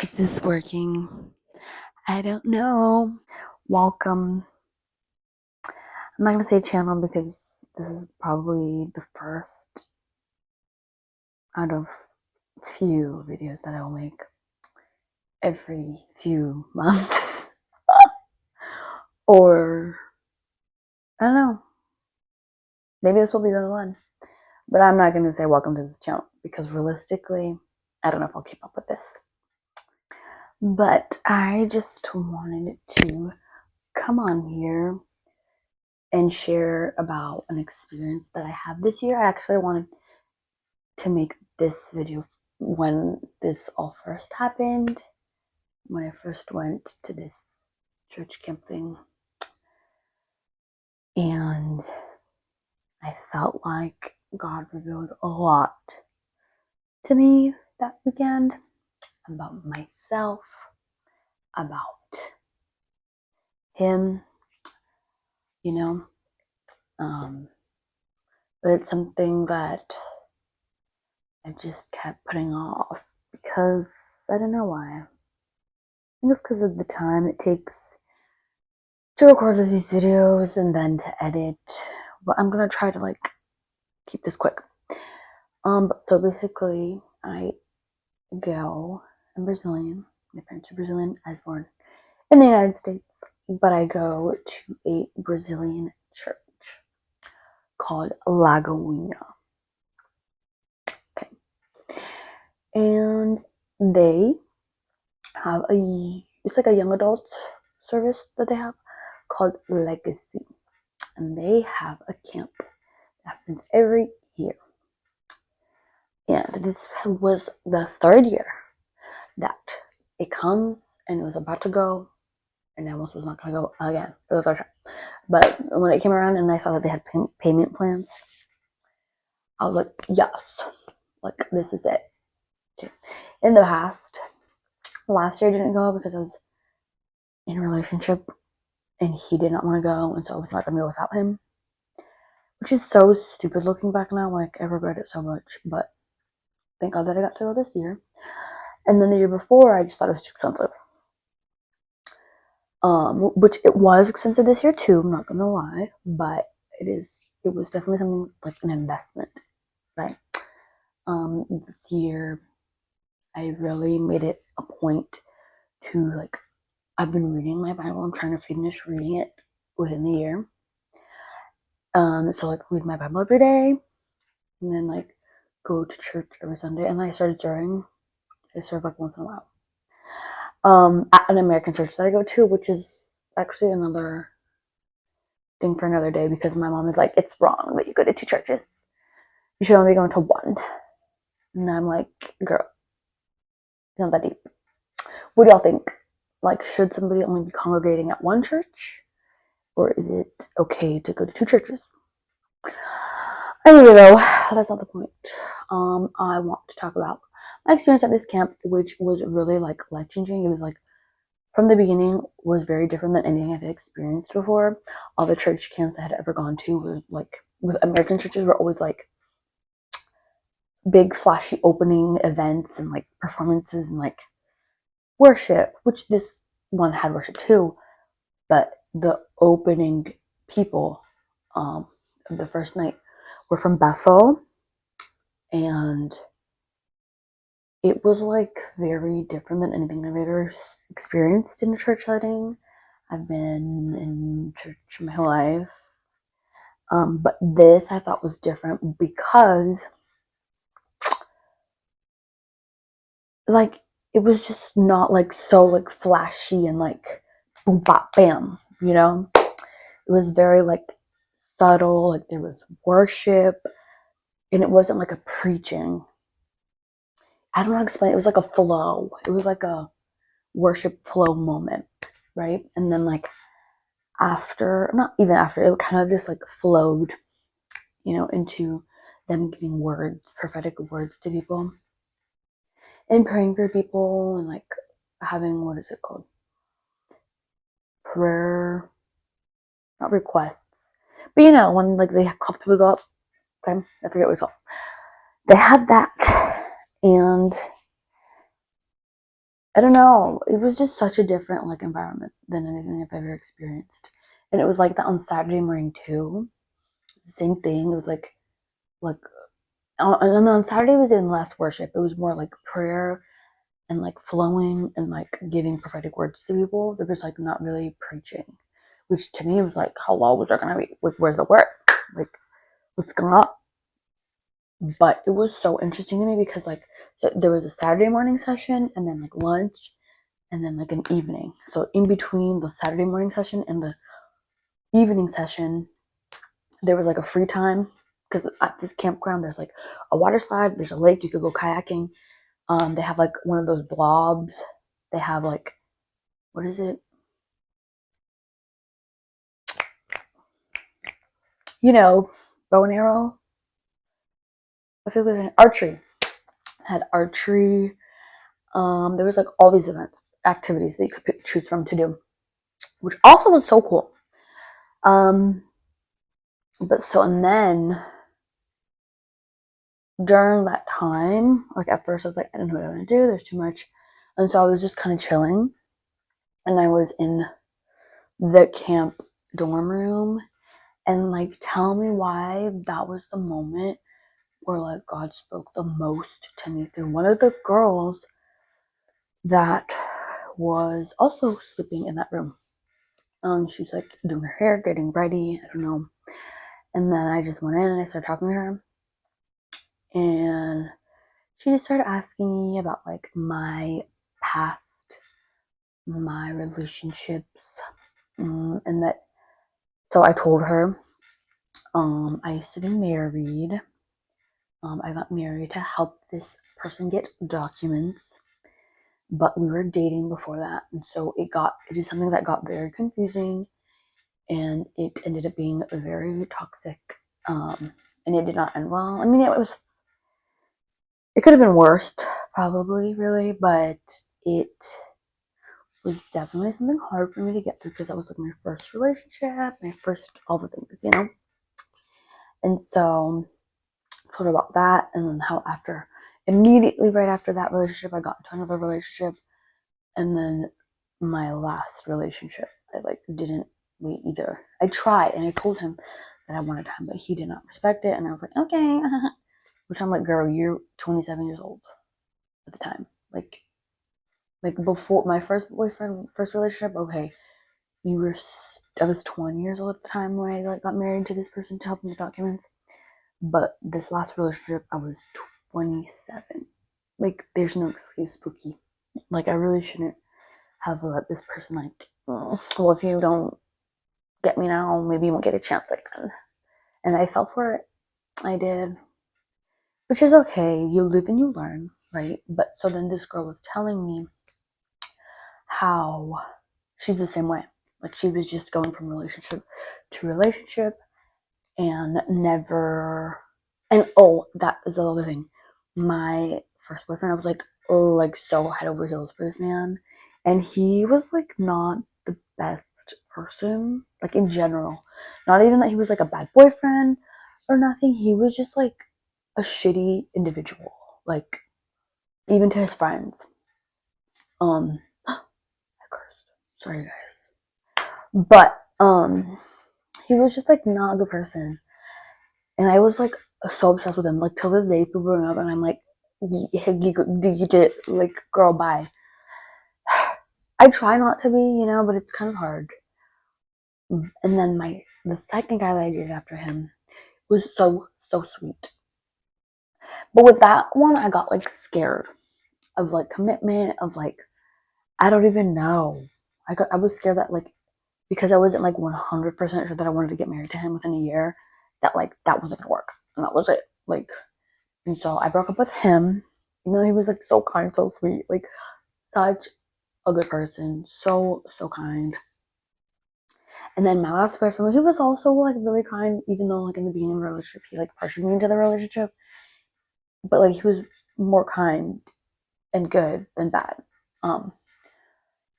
Is this working? I don't know. Welcome. I'm not going to say channel because this is probably the first out of few videos that I will make every few months. Or, I don't know. Maybe this will be the one. But I'm not going to say welcome to this channel because realistically, I don't know if I'll keep up with this. But I just wanted to come on here and share about an experience that I had this year. I actually wanted to make this video when this all first happened, when I first went to this church camp thing. And I felt like God revealed a lot to me that weekend about myself, about Him, you know. But it's something that I just kept putting off because I don't know why. I think it's because of the time it takes to record these videos and then to edit. But I'm gonna try to keep this quick. So basically I'm Brazilian. My parents are Brazilian. I was born in the United States, but I go to a Brazilian church called Lagoinha. Okay. And they have it's like a young adult service that they have called Legacy. And they have a camp that happens every year. And this was the third year that it comes, and it was about to go, and I almost was not going to go again for the third time. But when it came around and I saw that they had payment plans, I was like, yes, this is it. In the past, last year I didn't go because I was in a relationship and he did not want to go, and so I was not going to go without him, which is so stupid looking back now. I regret it so much, but thank God that I got to go this year. And then the year before, I just thought it was too expensive. Which it was expensive this year too, I'm not gonna lie, but it was definitely something like an investment, right? This year I really made it a point to I've been reading my Bible. I'm trying to finish reading it within the year. So read my Bible every day, and then go to church every Sunday. And then I started serving. I serve once in a while. At an American church that I go to, which is actually another thing for another day, because my mom is like, it's wrong that you go to two churches. You should only be going to one. And I'm like, girl, it's not that deep. What do y'all think? Should somebody only be congregating at one church? Or is it okay to go to two churches? Anyway, though, that's not the point. I want to talk about my experience at this camp, which was really life-changing. It was from the beginning was very different than anything I've experienced before. All the church camps I had ever gone to were with American churches were always big flashy opening events and performances and worship, which this one had worship too, but the opening people of the first night were from Bethel, and it was very different than anything I've ever experienced in a church setting. I've been in church my whole life, but this I thought was different because it was just not so flashy and boom bop bam, you know. It was very subtle. There was worship, and it wasn't a preaching. I don't know how to explain it. It was a flow. It was a worship flow moment, right? And then after, not even after, it kind of just flowed, into them giving words, prophetic words to people, and praying for people, and having, what is it called? Prayer, not requests, but when they call people to go up. Okay, I forget what it's called. They had that, and I don't know. It was just such a different like environment than anything I've ever experienced. And it was like that on Saturday morning too. The same thing. It was like on Saturday was in less worship. It was more like prayer and like flowing and like giving prophetic words to people. There was like not really preaching, which to me was like, hello, was there gonna be like where's the work? Like what's going on? But it was so interesting to me because like there was a Saturday morning session and then like lunch and then like an evening. So in between the Saturday morning session and the evening session, there was like a free time because at this campground there's like a water slide, there's a lake, you could go kayaking. They have like one of those blobs. They have like what is it? You know, bow and arrow. I feel like archery. Had archery. There was like all these events, activities that you could choose from to do, which also was so cool. But so and then during that time, like at first I was like, I don't know what I want to do. There's too much, and so I was just kind of chilling, and I was in the camp dorm room, and like tell me why that was the moment where like God spoke the most to me through one of the girls that was also sleeping in that room. She was like doing her hair, getting ready, I don't know. And then I just went in and I started talking to her. And she just started asking me about like my past, my relationships, and that. So I told her, I used to be married. I got married to help this person get documents, but we were dating before that, and so it is something that got very confusing, and it ended up being very toxic, and it did not end well. I mean, it could have been worse, probably, really, but it was definitely something hard for me to get through because that was like my first relationship, my first all the things, you know. And so I told her about that, and then how after immediately right after that relationship, I got into another relationship, and then my last relationship, I like didn't wait either. I tried, and I told him that I wanted time, but he did not respect it, and I was like, okay, which I'm like, girl, you're 27 years old at the time, like before my first boyfriend, first relationship. Okay, I was 20 years old at the time when I like got married to this person to help me with documents. But this last relationship, I was 27. Like, there's no excuse, Spooky. Like, I really shouldn't have let this person like, well, if you don't get me now, maybe you won't get a chance again. And I fell for it. I did, which is okay. You live and you learn, right? But so then this girl was telling me how she's the same way. Like she was just going from relationship to relationship and never. And oh, that is the other thing. My first boyfriend, I was like so head over heels for this man, and he was like not the best person, like in general. Not even that he was like a bad boyfriend or nothing. He was just like a shitty individual, like even to his friends. I cursed. Sorry, guys. But he was just like not a good person, and I was like so obsessed with him. Like till this day, people bring up, and I'm like, you did like, girl, bye. I try not to be, you know, but it's kind of hard. And then the second guy that I dated after him was so sweet. But with that one, I got like scared of like commitment, of like I don't even know. I was scared that like because I wasn't like 100% sure that I wanted to get married to him within a year, that like that wasn't gonna work, and that was it. Like, and so I broke up with him. You know, he was like so kind, so sweet, like such a good person, so kind. And then my last boyfriend, he was also like really kind, even though like in the beginning of the relationship, he like pressured me into the relationship, but like he was more kind and good than bad. Um,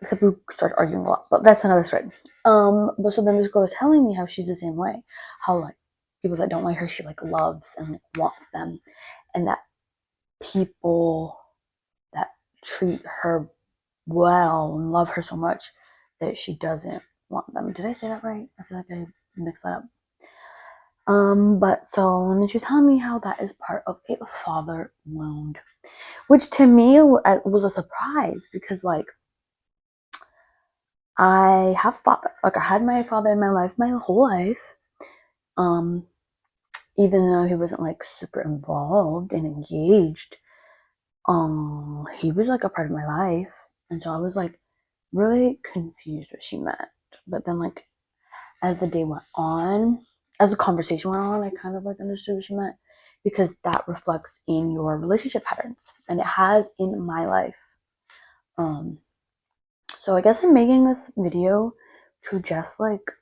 Except we started arguing a lot, but that's another story. But so then this girl was telling me how she's the same way, how like people that don't like her, she like loves and like, wants them, and that people that treat her well and love her so much that she doesn't want them. Did I say that right? I feel like I mixed that up. But so, and then she was telling me how that is part of a father wound, which to me was a surprise because, like, I have father, like, I had my father in my life my whole life. Even though he wasn't like super involved and engaged, he was like a part of my life, and so I was like really confused what she meant. But then, like, as the day went on, as the conversation went on, I kind of like understood what she meant because that reflects in your relationship patterns, and it has in my life. So I guess I'm making this video to just, like,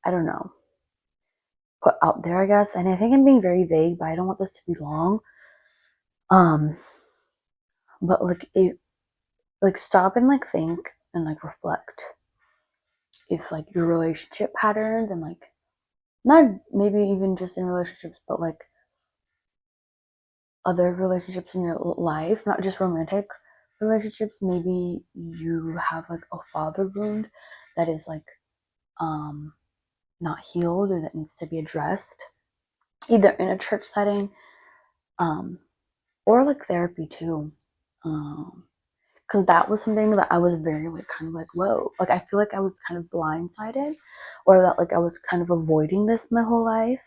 I don't know, put out there, I guess. And I think I'm being very vague, but I don't want this to be long. But like it, like, stop and like think and like reflect if like your relationship patterns and like, not maybe even just in relationships, but like other relationships in your life, not just romantic relationships. Maybe you have like a father wound that is like not healed or that needs to be addressed, either in a church setting or like therapy too. Because that was something that I was very like kind of like, whoa, like I feel like I was kind of blindsided, or that like I was kind of avoiding this my whole life.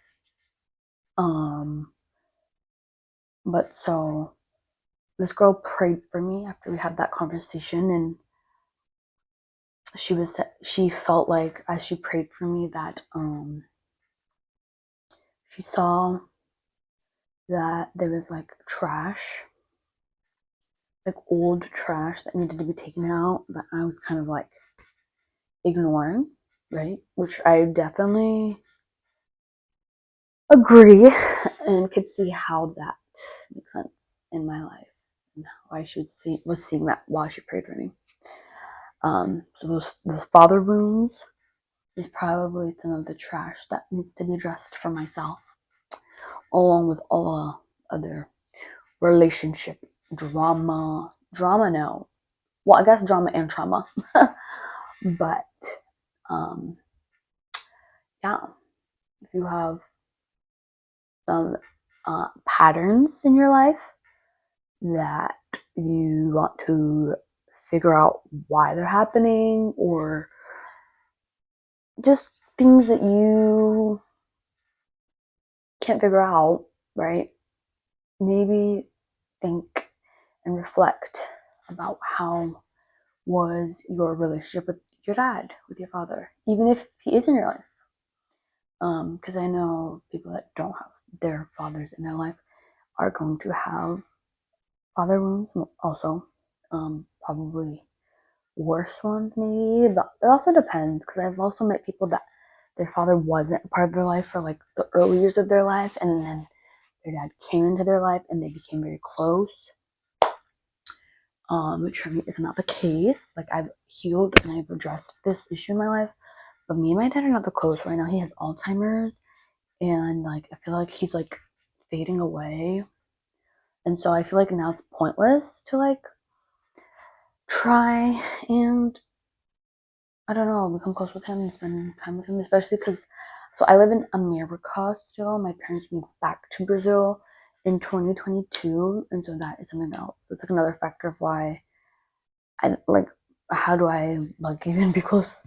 But so this girl prayed for me after we had that conversation, and she felt like as she prayed for me that she saw that there was like trash, like old trash that needed to be taken out that I was kind of like ignoring, right? Which I definitely agree and could see how that makes sense in my life and how I was seeing that while she prayed for me. So those father wounds is probably some of the trash that needs to be addressed for myself, along with all other relationship drama. Drama, no. Well, I guess drama and trauma, but um, yeah. If you have some patterns in your life that you want to figure out why they're happening, or just things that you can't figure out, right? Maybe think and reflect about how was your relationship with your dad, with your father, even if he is in your life. Because I know people that don't have their fathers in their life are going to have father wounds also, probably worse ones maybe, but it also depends because I've also met people that their father wasn't a part of their life for like the early years of their life, and then their dad came into their life and they became very close, which for me is not the case. Like, I've healed and I've addressed this issue in my life, but me and my dad are not the close right now. He has Alzheimer's, and like I feel like he's like fading away, and so I feel like now it's pointless to like try and, I don't know, become close with him and spend time with him, especially because, so I live in America still. My parents moved back to Brazil in 2022, and so that is something else. It's like another factor of why I like, how do I like even be close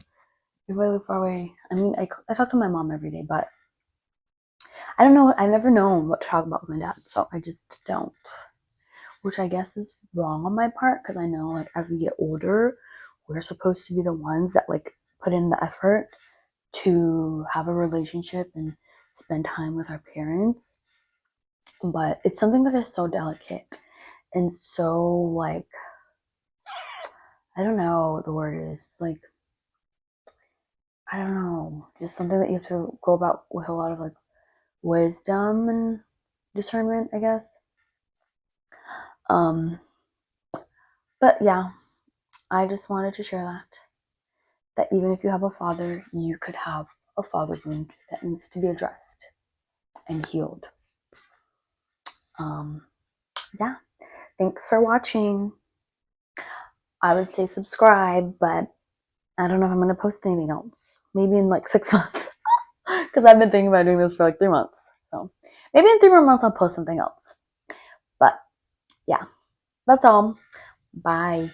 if I live far away? I mean, I talk to my mom every day, but I don't know, I never know what to talk about with my dad, so I just don't. Which I guess is wrong on my part because I know like as we get older, we're supposed to be the ones that like put in the effort to have a relationship and spend time with our parents. But it's something that is so delicate and so like, I don't know what the word is, like, I don't know, just something that you have to go about with a lot of like wisdom and discernment, I guess. Um, but yeah, I just wanted to share that even if you have a father, you could have a father wound that needs to be addressed and healed. Yeah, thanks for watching. I would say subscribe, but I don't know if I'm going to post anything else. Maybe in like 6 months. Because I've been thinking about doing this for like 3 months. So maybe in 3 more months I'll post something else. But yeah, that's all. Bye.